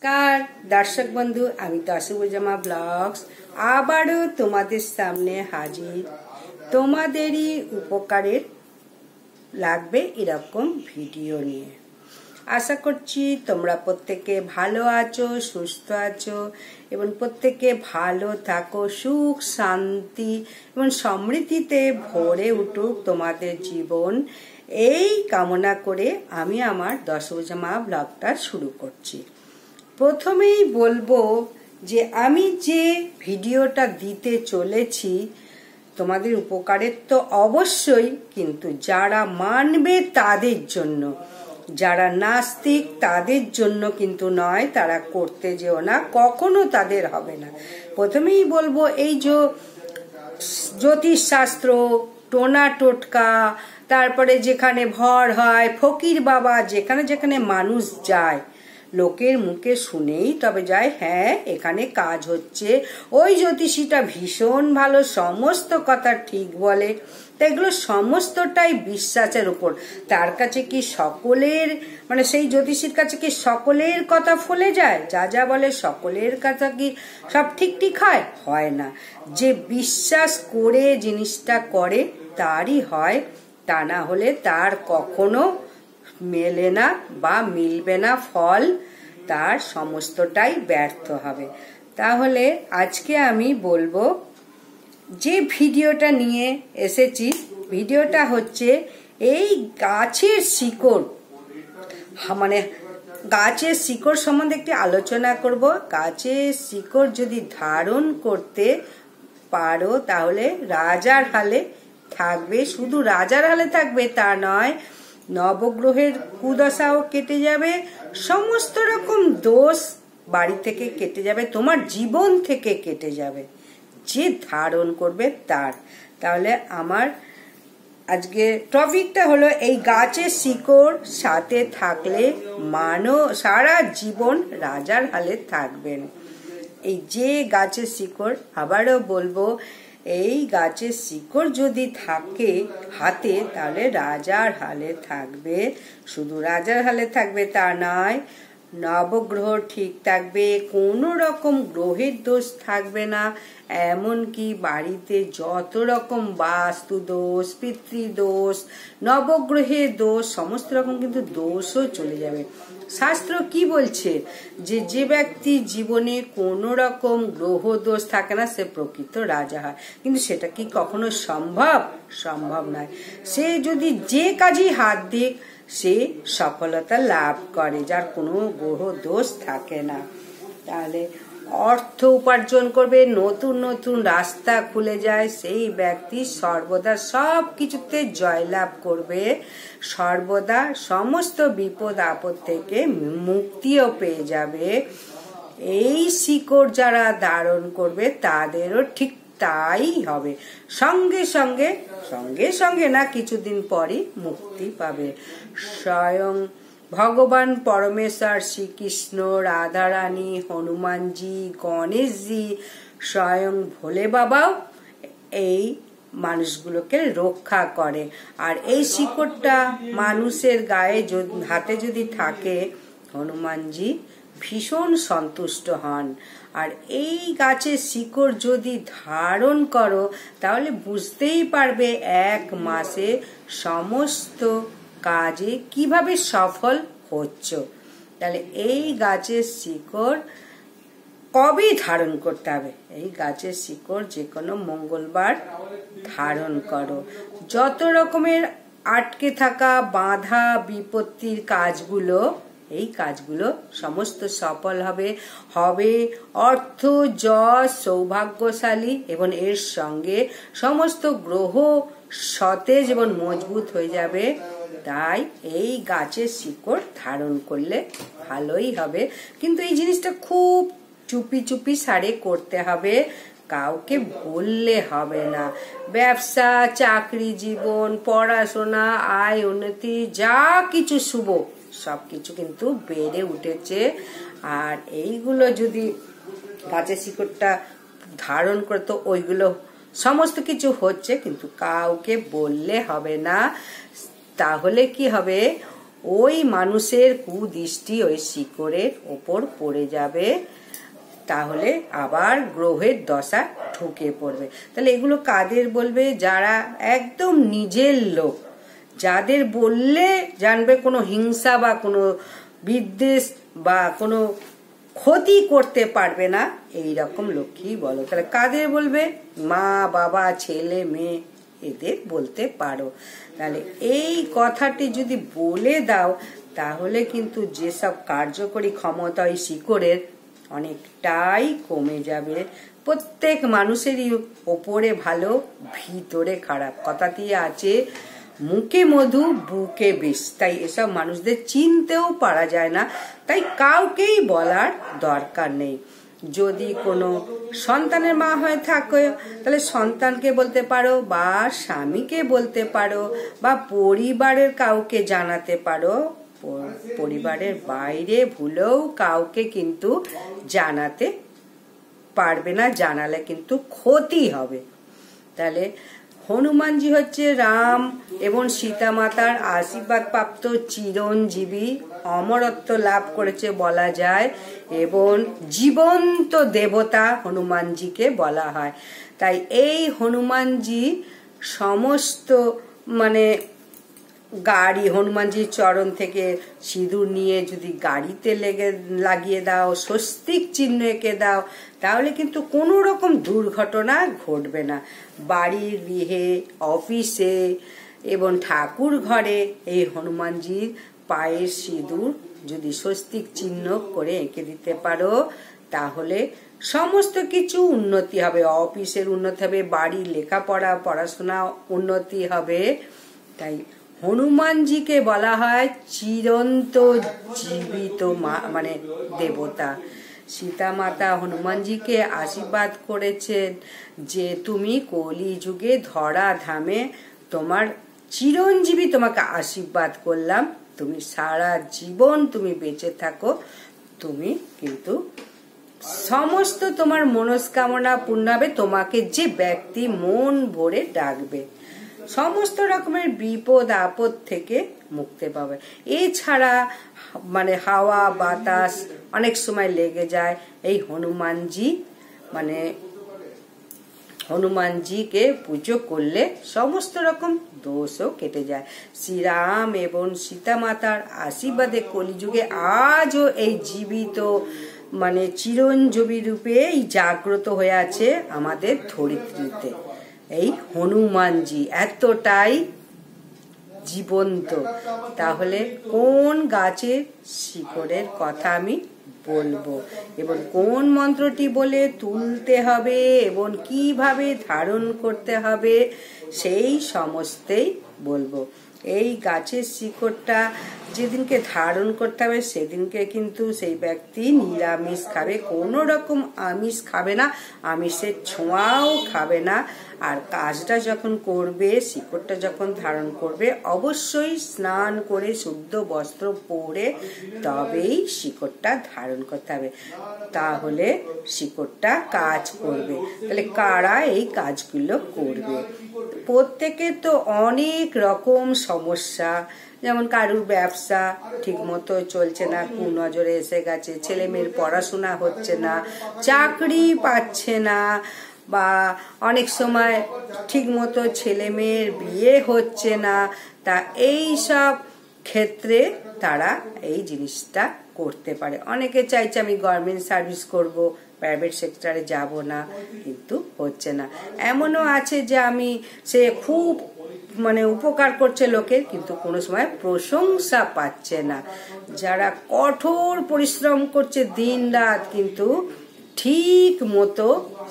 नमस्कार दर्शक बंधु আমি দশভুজামা ব্লগস আবারও তোমাদের সামনে হাজির তোমাদেরই উপকারে লাগবে এরকম ভিডিও নিয়ে আশা করছি তোমরা প্রত্যেকে ভালো আছো সুস্থ আছো এবং প্রত্যেকে ভালো থাকো সুখ শান্তি এবং সমৃদ্ধিতে ভরে উঠুক তোমাদের জীবন এই কামনা করে আমি আমার দশভুজামা ব্লগটা শুরু করছি। প্রথমেই বলবো যে আমি যে ভিডিওটা দিতে চলেছি তোমাদের উপকারের তো অবশ্যই, কিন্তু যারা মানবে তাদের জন্য, যারা নাস্তিক তাদের জন্য কিন্তু নয়, তারা করতে যেও না, কখনো তাদের হবে না। প্রথমেই বলবো এই যে জ্যোতিষশাস্ত্র টোনা টোটকা, তারপরে যেখানে ভর হয় ফকির বাবা, যেখানে যেখানে মানুষ যায় লোকের মুখে শুনেই তবে যায় হ্যাঁ এখানে কাজ হচ্ছে, ওই জ্যোতিষীটা ভীষণ ভালো, সমস্ত কথা ঠিক বলে, তো এগুলো সমস্তটাই বিশ্বাসের উপর। তার কাছে কি সকলের সেই জ্যোতিষীর কাছে কি সকলের কথা ফলে যায়? যা যা বলে সকলের কথা কি সব ঠিক ঠিক হয় না। যে বিশ্বাস করে জিনিসটা করে তারই হয়, তা না হলে তার কখনো মেলে না বা মিলবে না ফল, তার সমস্তটাই ব্যর্থ হবে। তাহলে আজকে আমি বলবো যে ভিডিওটা নিয়ে এসেছি, ভিডিওটা হচ্ছে এই গাছের শিকড়, গাছের শিকড় সম্বন্ধে একটি আলোচনা করব। গাছের শিকড় যদি ধারণ করতে পারো তাহলে রাজার হালে থাকবে, শুধু রাজার হালে থাকবে তা নয়, নবগ্রহের কুদশাও কেটে যাবে, সমস্ত রকম দোষ বাড়ি থেকে কেটে যাবে, তোমার জীবন থেকে কেটে যাবে যে ধারণ করবে তার। তাহলে আমার আজকে টপিকটা হলো এই গাছের শিকড় সাথে থাকলে সারা জীবন রাজার হালে থাকবেন। এই যে গাছের শিকড়, আবারও বলবো, এই গাছের শিকড় যদি থাকে হাতে তাহলে রাজার হালে থাকবে, শুধু রাজার হালে থাকবে তা নয়, নবগ্রহ ঠিক থাকবে, কোনো রকম গ্রহের দোষ থাকবে না, এমনকি বাড়িতে যত রকম বাস্তু দোষ পিতৃদোষ নবগ্রহের দোষ সমস্ত রকম কিন্তু দোষও চলে যাবে। শাস্ত্র কি বলছে যে ব্যক্তি জীবনে কোনো রকম গ্রহ দোষ থাকে না সে প্রকৃত রাজা হয়, কিন্তু সেটা কি কখনো সম্ভব নয়। সে যদি যে কাজেই হাত দিক সে সফলতা লাভ করে, যার কোনো গ্রহ দোষ থাকে না। তাহলে অর্থ উপার্জন করবে, নতুন নতুন রাস্তা খুলে যায়, সেই ব্যক্তি সর্বদা সব কিছুতে জয়লাভ করবে, সর্বদা সমস্ত বিপদ আপদ থেকে মুক্তিও পেয়ে যাবে। এই শিকড় যারা ধারণ করবে তাদেরও ঠিক তাই হবে, সঙ্গে সঙ্গে না কিছুদিন পরই মুক্তি পাবে। স্বয়ং ভগবান পরমেশ্বর শ্রীকৃষ্ণ, রাধারানী, হনুমানজি, গণেশজি, স্বয়ং ভোলে বাবাও এই মানুষগুলোকে রক্ষা করে। আর এই শিকড়টা মানুষের গায়ে হাতে যদি থাকে হনুমানজি ভীষণ সন্তুষ্ট হন। আর এই গাছের শিকড় যদি ধারণ করো তাহলে বুঝতেই পারবে এক মাসে সমস্ত কাজে কিভাবে সফল হচ্ছ। তাহলে এই গাছের শিকড় কবে ধারণ করতে হবে? এই গাছের শিকড় যে কোনো মঙ্গলবার ধারণ করো। যত রকমের আটকে থাকা বাধা বিপত্তির কাজগুলো, এই কাজগুলো সমস্ত সফল হবে। অর্থ যশ সৌভাগ্যশালী এবং এর সঙ্গে সমস্ত গ্রহ সতেজ এবং মজবুত হয়ে যাবে। তাই এই গাছের শিকড় ধারণ করলে ভালোই হবে, কিন্তু এই জিনিসটা খুব চুপি সারে করতে হবে, কাউকে বললে হবে না। ব্যবসা চাকরি জীবন পড়াশোনা আয় উন্নতি যা কিছু শুভ সবকিছু কিন্তু বেড়ে উঠেছে। আর এইগুলো যদি গাছের শিকড়টা ধারণ করে তো ওইগুলো সমস্ত কিছু হচ্ছে, কিন্তু কাউকে বললে হবে না। তাহলে কি হবে, ওই মানুষের কুদৃষ্টি ওই শিকড়ের ওপর পড়ে যাবে, তাহলে আবার গ্রহের দশা ঢুকে পড়বে। তাহলে এগুলো কাদের বলবে? যারা একদম নিজের লোক, যাদের বললে জানবে কোনো হিংসা বা কোনো বিদ্বেষ বা কোনো ক্ষতি করতে পারবে না, এই রকম লোককেই বলো। তাহলে কাদের বলবে? মা, বাবা, ছেলে, মেয়ে, এদের বলতে পারো। তাহলে এই কথাটি যদি বলে দাও, তাহলে কিন্তু যেসব কার্যকরী ক্ষমতা ওই শিকড়ের অনেকটাই কমে যাবে। প্রত্যেক মানুষেরই ওপরে ভালো, ভিতরে খারাপ। কথাটি আছে, মুখে মধু বুকে বিষ। তাই এসব মানুষদের চিনতেও পারা যায় না, তাই কাউকেই বলার দরকার নেই। যদি কোনো সন্তানের মা হয়ে থাকো, তাহলে সন্তানকে বলতে পারো, বা স্বামীকে বলতে পারো, বা পরিবারের কাউকে জানাতে পারো। পরিবারের বাইরে ভুলেও কাউকে কিন্তু জানাতে পারবে না, জানালে কিন্তু ক্ষতি হবে। তাহলে হনুমানজি হচ্ছে রাম এবং সীতা মাতার আশীর্বাদ প্রাপ্ত চিরঞ্জীবী, অমরত্ব লাভ করেছে বলা যায়, এবং জীবন্ত দেবতা হনুমানজিকে বলা হয়। তাই এই হনুমানজি সমস্ত গাড়ি, হনুমানজির চরণ থেকে সিঁদুর নিয়ে যদি গাড়িতে লাগিয়ে দাও, স্বস্তিক চিহ্ন এঁকে দাও, তাহলে কিন্তু কোনো রকম দুর্ঘটনা ঘটবে না। বাড়ির গৃহে, অফিসে এবং ঠাকুর ঘরে এই হনুমানজির পায়ের সিঁদুর যদি স্বস্তিক চিহ্ন করে এঁকে দিতে পারো, তাহলে সমস্ত কিছু উন্নতি হবে। অফিসের উন্নতি হবে, বাড়ির লেখাপড়া, পড়াশোনা উন্নতি হবে। তাই হনুমানজিকে বলা হয় চিরন্ত জীবিত দেবতা। সীতা মাতা হনুমানজিকে আশীর্বাদ করেছেন যে তুমি কলিযুগে ধরা ধামে তোমার চিরঞ্জীবী, তোমাকে আশীর্বাদ করলাম, তুমি সারা জীবন তুমি বেঁচে থাকো, তুমি কিন্তু সমস্ত তোমার মনস্কামনা পূর্ণ হবে, তোমাকে যে ব্যক্তি মন ভরে ডাকবে সমস্ত রকমের বিপদ আপদ থেকে মুক্তি পাবে। এছাড়া হাওয়া বাতাস অনেক সময় লেগে যায়, এই হনুমানজিকে পুজো করলে সমস্ত রকম দোষও কেটে যায়। শ্রীরাম এবং সীতা মাতার আশীর্বাদে কলিযুগে আজও এই জীবিত চিরঞ্জীবী রূপে জাগ্রত হয়ে আছে আমাদের ধরিত্রীতে। এই হনুমানজি এতটাই জীবন্ত। তাহলে কোন গাছের শিকড়ের কথা আমি বলবো এবং কোন মন্ত্রটি বলে তুলতে হবে এবং কিভাবে ধারণ করতে হবে, সেই সমস্তই বলবো। এই গাছের শিকড়টা যেদিনকে ধারণ করতে হবে সেদিনকে কিন্তু সেই ব্যক্তি নিরামিষ খাবে, কোনো রকম আমিষ খাবে না, আমিষের ছোঁয়াও খাবে না। আর কাজটা যখন করবে, শিকড়টা যখন ধারণ করবে, অবশ্যই স্নান করে শুদ্ধ বস্ত্র পরে তবেই শিকড়টা ধারণ করতে হবে, তাহলে শিকড়টা কাজ করবে। তাহলে কারা এই কাজগুলো করবে? প্রত্যেকের তো অনেক রকম সমস্যা, যেমন কারুর ব্যবসা ঠিক মতো চলছে না, কুনজরে এসে গেছে, ছেলে মেয়ের পড়াশোনা হচ্ছে না, চাকরি পাচ্ছে না, বা অনেক সময় ঠিক মতো ছেলে মেয়ের বিয়ে হচ্ছে না। তা এই সব ক্ষেত্রে তারা এই জিনিসটা করতে পারে। অনেকে চাইছে আমি গভর্নমেন্ট সার্ভিস করব, প্রাইভেট সেক্টরে যাব না, কিন্তু হচ্ছে না। এমনও আছে যে সে খুব উপকার করছে লোকের, কিন্তু কোনো সময় প্রশংসা পাচ্ছে না। যারা কঠোর পরিশ্রম করছে দিন রাত, কিন্তু ঠিক মতো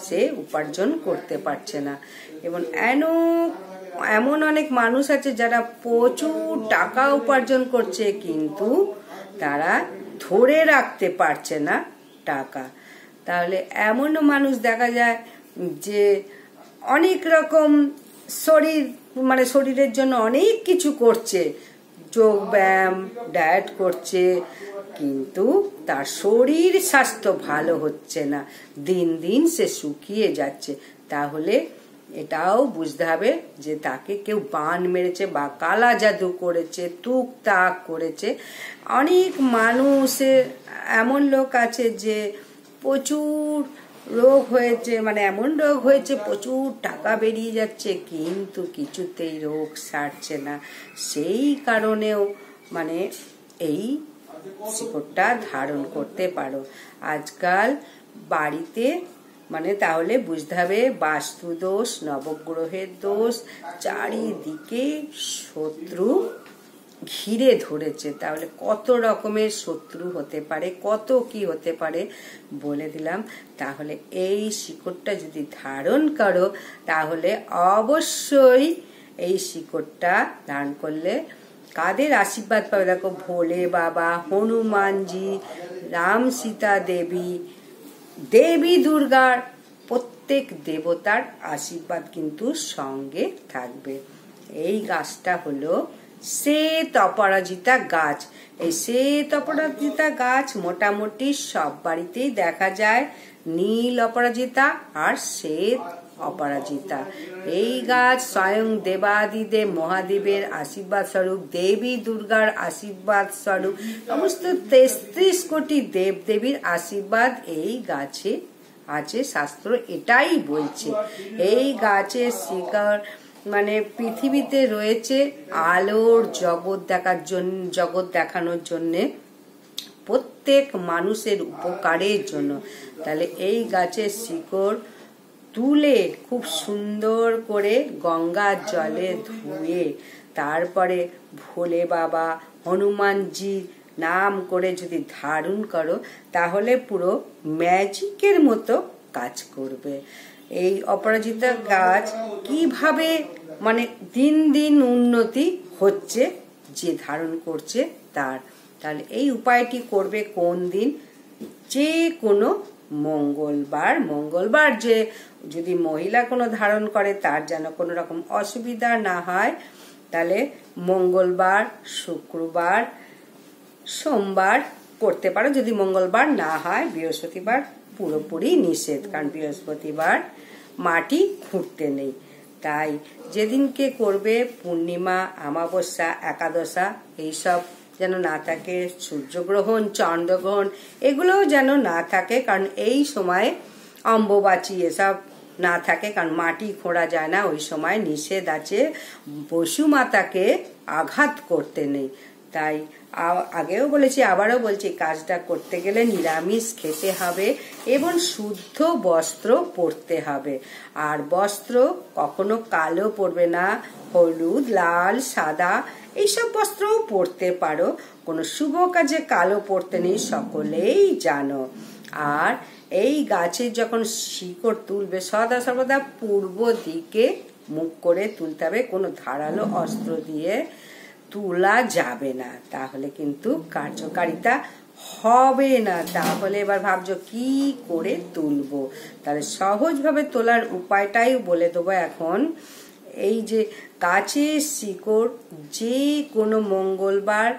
সে উপার্জন করতে পারছে না। এবং এমন অনেক মানুষ আছে যারা প্রচুর টাকা উপার্জন করছে, কিন্তু তারা ধরে রাখতে পারছে না টাকা। তাহলে এমনও মানুষ দেখা যায় যে অনেক রকম শরীরের জন্য অনেক কিছু করছে, যোগ ব্যায়াম, ডায়েট করছে, কিন্তু তার শরীর স্বাস্থ্য ভালো হচ্ছে না, দিন দিন সে শুকিয়ে যাচ্ছে। তাহলে এটাও বুঝতে হবে যে তাকে কেউ বান মেরেছে বা কালা জাদু করেছে, তুক তাক করেছে। অনেক মানুষের এমন লোক আছে যে প্রচুর রোগ হয়েছে, মানে এমন রোগ হয়েছে প্রচুর টাকা বেরিয়ে যাচ্ছে, কিন্তু কিছুতেই রোগ সারছে না। সেই কারণেও মানে এই শিকড়টা ধারণ করতে পারো। আজকাল বাড়িতে মানে তাহলে বুঝতে হবে বাস্তু দোষ, নবগ্রহের দোষ, চারিদিকে শত্রু ঘিরে ধরেছে। তাহলে কত রকমের শত্রু হতে পারে, কত কি হতে পারে বলে দিলাম। তাহলে এই শিকড়টা যদি ধারণ করো তাহলে অবশ্যই এই শিকড়টা ধারণ করলে কাদের আশীর্বাদ পাবে দেখো, ভোলে বাবা, হনুমানজি, রাম সীতা দেবী, দেবী দুর্গার প্রত্যেক দেবতার আশীর্বাদ কিন্তু সঙ্গে থাকবে। এই গাছটা হলো শ্বেত অপরাজিতা গাছ। এই শ্বেত অপরাজিতা গাছ মোটামুটি সব বাড়িতেই দেখা যায়, নীল অপরাজিতা আর শ্বেত অপরাজিতা। এই গাছ স্বয়ং দেবাদিদেব মহাদেবের আশীর্বাদ স্বরূপ, দেবী দুর্গার আশীর্বাদ স্বরূপ, সমস্ত 33 কোটি দেব দেবীর আশীর্বাদ এই গাছে আছে। শাস্ত্র এটাই বলছে। এই গাছের শিকড় মানে পৃথিবীতে রয়েছে আলোর জগৎ দেখানোর জন্যে, প্রত্যেক মানুষের উপকারের জন্য। তাহলে এই গাছের শিকড় তুলে খুব সুন্দর করে গঙ্গার জলে ধুয়ে তারপরে ভোলে বাবা, হনুমানজি নাম করে যদি ধারণ করো তাহলে পুরো ম্যাজিকের মতো কাজ করবে। এই অপরাজিতা গাছ কিভাবে মানে দিন দিন উন্নতি হচ্ছে যে ধারণ করছে তার। তাহলে এই উপায়টি করবে কোন দিন? যে কোনো মঙ্গলবার যে যদি মহিলা কোনো ধারণ করে তার যেন কোনো রকম অসুবিধা না হয়, তাহলে মঙ্গলবার, শুক্রবার, সোমবার করতে পারো। যদি মঙ্গলবার না হয়, বৃহস্পতিবার পুরোপুরি নিষেধ, কারণ বৃহস্পতিবার মাটি খুঁড়তে নেই। তাই যেদিনকে করবে পূর্ণিমা, অমাবস্যা, একাদশা এইসব যেন না থাকে, সূর্যগ্রহণ, চন্দ্রগ্রহণ এগুলোও যেন না থাকে, কারণ এই সময় অম্বুবাচী এসব না থাকে, কারণ মাটি খোঁড়া যায় না, ওই সময় নিষেধ আছে, বসুমাতাকে আঘাত করতে নেই। তাই আগেও বলেছি, আবারও বলছি, কাজটা করতে গেলে নিরামিষ খেতে হবে এবং শুদ্ধ বস্ত্র পরতে হবে। আর বস্ত্র কখনো কালো পরবে না, হলুদ, লাল, সাদা এইসব বস্ত্রও পরতে পারো, কোনো শুভ কাজে কালো পরতে নেই, সকলেই জানো। আর এই গাছের যখন শিকড় তুলবে সদা সর্বদা পূর্ব দিকে মুখ করে তুলতে হবে, কোনো ধারালো অস্ত্র দিয়ে তোলা যাবে না, তাহলে কিন্তু কার্যকারিতা হবে না। তাহলে এবার ভাবছো কি করে তুলবো, তাহলে সহজভাবে তোলার উপায়টাই বলে দেবো এখন। এই যে গাছের শিকড় যে কোনো মঙ্গলবার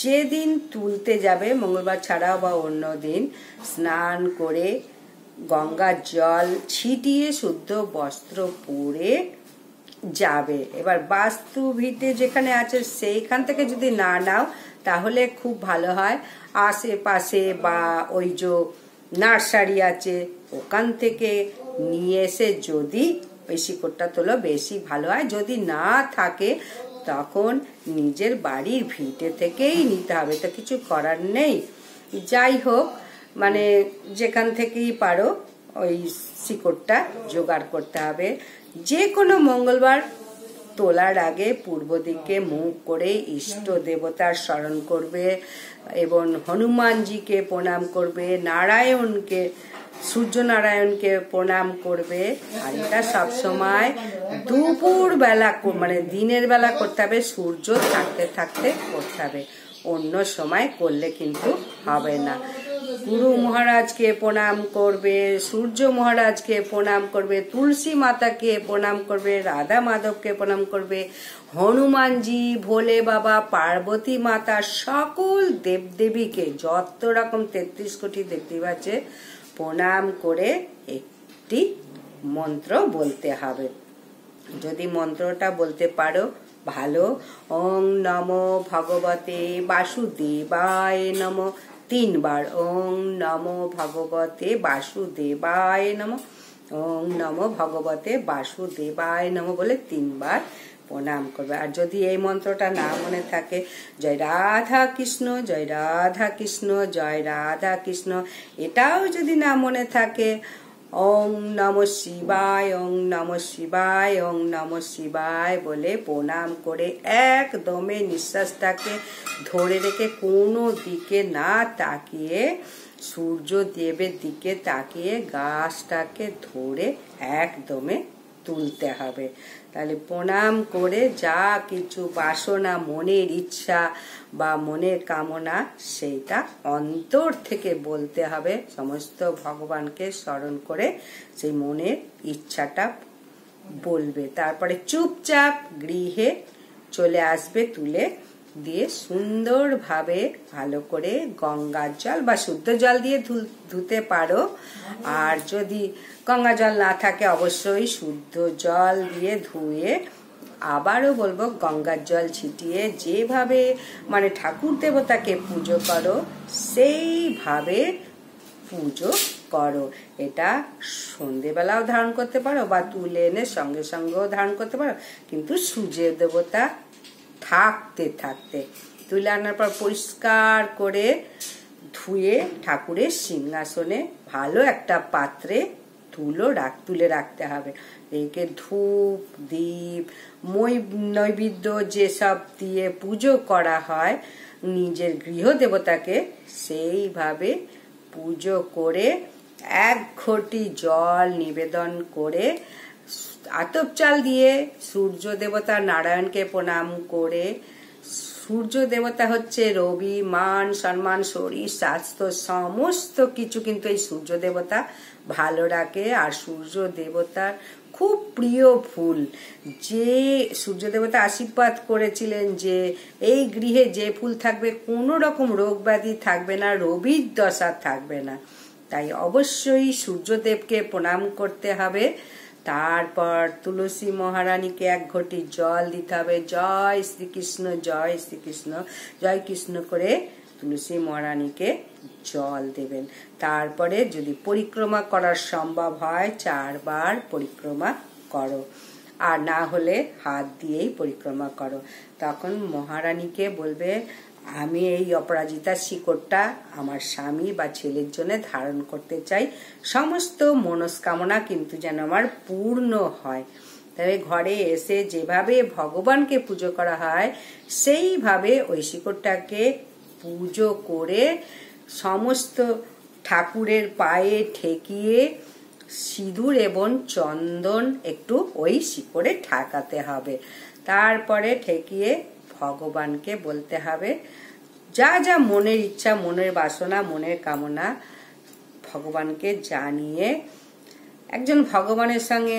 যেদিন তুলতে যাবে, মঙ্গলবার ছাড়াও বা অন্য দিন, স্নান করে গঙ্গার জল ছিটিয়ে শুদ্ধ বস্ত্র পরে যাবে। এবার বাস্তু ভিটে যেখানে আছে সেইখান থেকে যদি না নাও তাহলে খুব ভালো হয়, আশেপাশে বা ওই যে নার্সারি আছে ওখান থেকে নিয়ে এসে যদি ওই শিকড়টা তোলো বেশি ভালো হয়। যদি না থাকে তখন নিজের বাড়ির ভিটে থেকেই নিতে হবে, তো কিছু করার নেই। যাই হোক, মানে যেখান থেকেই পারো ওই শিকড়টা জোগাড় করতে হবে। যে কোনো মঙ্গলবার তোলার আগে পূর্ব দিকে মুখ করে ইষ্ট দেবতার স্মরণ করবে এবং হনুমানজিকে প্রণাম করবে, নারায়ণকে, সূর্য নারায়ণকে প্রণাম করবে। আর এটা সবসময় দুপুর বেলা মানে দিনের বেলা করতে হবে, সূর্য থাকতে থাকতে করতে হবে, অন্য সময় করলে কিন্তু হবে না। গুরু মহারাজকে প্রণাম করবে, সূর্য মহারাজকে প্রণাম করবে, তুলসী মাতাকে প্রণাম করবে, রাধা মাধবকে প্রণাম করবে, হনুমানজি, ভোলে বাবা, পার্বতী মাতা, সকল দেবদেবীকে, যত রকম 33 কোটি দেবদেবী আছে, প্রণাম করে একটি মন্ত্র বলতে হবে। যদি মন্ত্রটা বলতে পারো ভালো। ওং নমো ভগবতে বাসুদেবায় নমো 3 বার। ওং নমো ভগবতে বাসুদেবায় নমো, ওং নমো ভগবতে বাসুদেবায় নমো বলে 3 বার প্রণাম করবে। আর যদি এই মন্ত্রটা না মনে থাকে, জয় রাধা কৃষ্ণ, জয় রাধা কৃষ্ণ, জয় রাধা কৃষ্ণ, এটাও যদি না মনে থাকে, ওং নমঃ শিবায়, ওং নমঃ শিবায়, ওং নমঃ শিবায় বলে প্রণাম করে একদমে নিঃশ্বাসটাকে ধরে রেখে কোনো দিকে না তাকিয়ে সূর্যদেবের দিকে তাকিয়ে গাছটাকে ধরে একদমে তুলতে হবে। তাহলে প্রণাম করে যা কিছু বাসনা, মনের ইচ্ছা বা মনের কামনা, সেইটা অন্তর থেকে বলতে হবে। সমস্ত ভগবানকে স্মরণ করে সেই মনের ইচ্ছাটা বলবে। তারপরে চুপচাপ গৃহে চলে আসবে, তুলে দিয়ে সুন্দরভাবে ভালো করে গঙ্গার জল বা শুদ্ধ জল দিয়ে ধুতে পারো। আর যদি গঙ্গা জল না থাকে অবশ্যই শুদ্ধ জল দিয়ে ধুয়ে, আবারও বলবো গঙ্গার জল ছিটিয়ে যেভাবে মানে ঠাকুর দেবতাকে পুজো করো সেইভাবে পুজো করো। এটা সন্ধেবেলাও ধারণ করতে পারো বা তুলে এনে সঙ্গে সঙ্গেও ধারণ করতে পারো, কিন্তু সূর্য দেবতা থাকতে থাকতে তুলে আনার পর পরিষ্কার করে ধুয়ে ঠাকুরের সিংহাসনে ভালো একটা পাত্রে তুলে রাখতে হবে। একে ধূপ দীপ নৈবেদ্য যেসব দিয়ে পুজো করা হয় নিজের গৃহ দেবতাকে, সেইভাবে পুজো করে 1 ঘটি জল নিবেদন করে আতপ চাল দিয়ে সূর্য দেবতা নারায়ণকে প্রণাম করে, সূর্য দেবতা হচ্ছে রবি, মান সম্মান, শরীর স্বাস্থ্য সমস্ত কিছু কিন্তু এই সূর্য দেবতা ভালো রাখে। আর সূর্য দেবতার খুব প্রিয় ফুল, যে সূর্য দেবতা আশীর্বাদ করেছিলেন যে এই গৃহে যে ফুল থাকবে কোনো রকম রোগ ব্যাধি থাকবে না, রবির দশা থাকবে না। তাই অবশ্যই সূর্যদেবকে প্রণাম করতে হবে। তারপর তুলসী মহারানীকে 1 ঘটি জল দিতে হবে। জয় শ্রীকৃষ্ণ, জয় শ্রীকৃষ্ণ, জয় কৃষ্ণ করে তুলসী মহারানীকে জল দেবেন। তারপরে যদি পরিক্রমা করার সম্ভব হয় 4 বার পরিক্রমা করো, আর না হলে হাত দিয়েই পরিক্রমা করো। তখন মহারানীকে বলবে, আমি এই অপরাজিতা শিকড়টা আমার স্বামী বা ছেলের জন্য ধারণ করতে চাই, সমস্ত মনস্কামনা কিন্তু যেন আমার পূর্ণ হয়। তবে ঘরে এসে যেভাবে ভগবানকে পুজো করা হয় সেইভাবে ওই শিকড়টাকে পুজো করে সমস্ত ঠাকুরের পায়ে ঠেকিয়ে সিঁদুর এবং চন্দন একটু ওই শিকড়ে ঠাকাতে হবে। তারপরে ঠেকিয়ে ভগবানকে বলতে হবে যা যা মনের ইচ্ছা, মনের বাসনা, মনের কামনা ভগবানকে জানিয়ে একজন ভগবানের সঙ্গে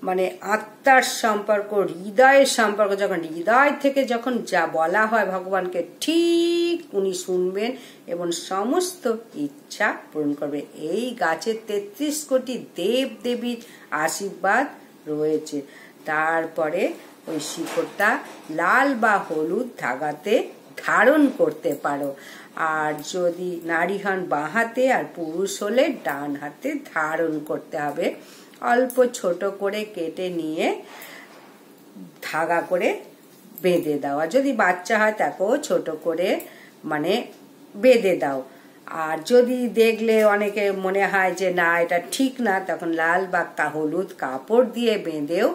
মানে আত্মার সম্পর্ক, হৃদয়ের সম্পর্ক, যখন হৃদয় থেকে যখন যা বলা হয় ভগবানকে ঠিক উনি শুনবেন এবং সমস্ত ইচ্ছা পূরণ করবে। এই গাছে 33 কোটি দেব দেবীর আশীর্বাদ রয়েছে। তারপরে ওই শিকড়টা লাল বা হলুদ ধাগাতে ধারণ করতে পারো। আর যদি নারী হন বাঁ হাতে আর পুরুষ হলে ডান হাতে ধারণ করতে হবে। অল্প ছোট করে কেটে নিয়ে ধাগা করে বেঁধে দাও। আর যদি বাচ্চা হয় তাকেও ছোট করে মানে বেঁধে দাও। আর যদি দেখলে অনেকে মনে হয় যে না এটা ঠিক না, তখন লাল বা হলুদ কাপড় দিয়ে বেঁধেও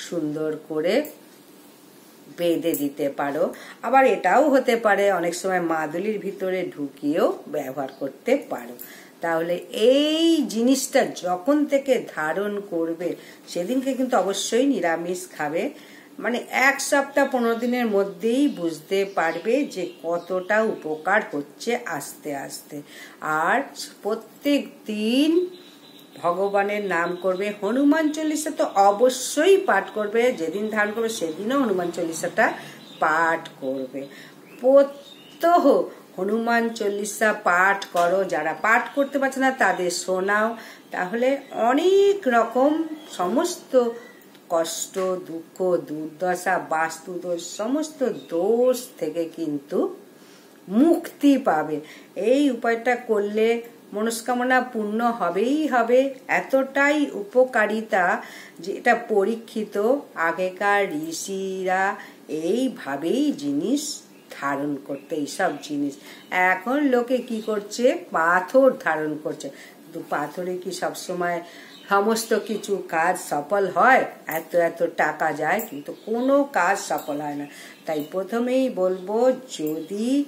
সুন্দর করে বেঁধে দিতে পারো। আবার এটাও হতে পারে অনেক সময় মাদুলির ভিতরে ঢুকিয়েও ব্যবহার করতে পারো। তাহলে এই জিনিসটা যখন থেকে ধারণ করবে সেদিনকে কিন্তু অবশ্যই নিরামিষ খাবে। মানে 1 সপ্তাহ 15 দিনের মধ্যেই বুঝতে পারবে যে কতটা উপকার হচ্ছে আস্তে আস্তে। আর প্রত্যেক দিন ভগবানের নাম করবে। হনুমান চল্লিশা তো অবশ্যই পাঠ করবে, যেদিন ধারণ করবে সেদিনও হনুমান চল্লিশাটা পাঠ করবে। প্রত্যহ হনুমান চল্লিশা পাঠ করো। যারা পাঠ করতে পারছে না তাদের শোনাও, তাহলে অনেক রকম সমস্ত কষ্ট, দুঃখ, দুর্দশা, বাস্তুদোষ সমস্ত দোষ থেকে কিন্তু মুক্তি পাবে। এই উপায়টা করলে মনস্কামনা পূর্ণ হবেই হবে। এতটাই উপকারিতা যে এটা পরীক্ষিত। আগেকার ঋষিরা এইভাবেই জিনিস ধারণ করতে, এইসব জিনিস। এখন লোকে কি করছে, পাথর ধারণ করছে। কিন্তু পাথরে কি সবসময় সমস্ত কিছু কাজ সফল হয়? এত এত টাকা যায় কিন্তু কোনো কাজ সফল হয় না। তাই প্রথমেই বলবো, যদি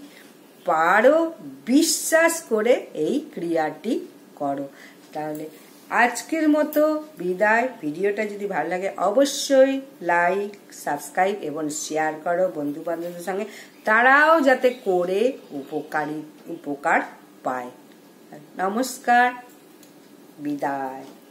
পারো বিশ্বাস করে এই ক্রিয়াটি করো। তাহলে আজকের মতো বিদায়। ভিডিওটা যদি ভালো লাগে অবশ্যই লাইক, সাবস্ক্রাইব এবং শেয়ার করো বন্ধু বান্ধবদের সঙ্গে, তারাও যাতে করে উপকার পায়। নমস্কার, বিদায়।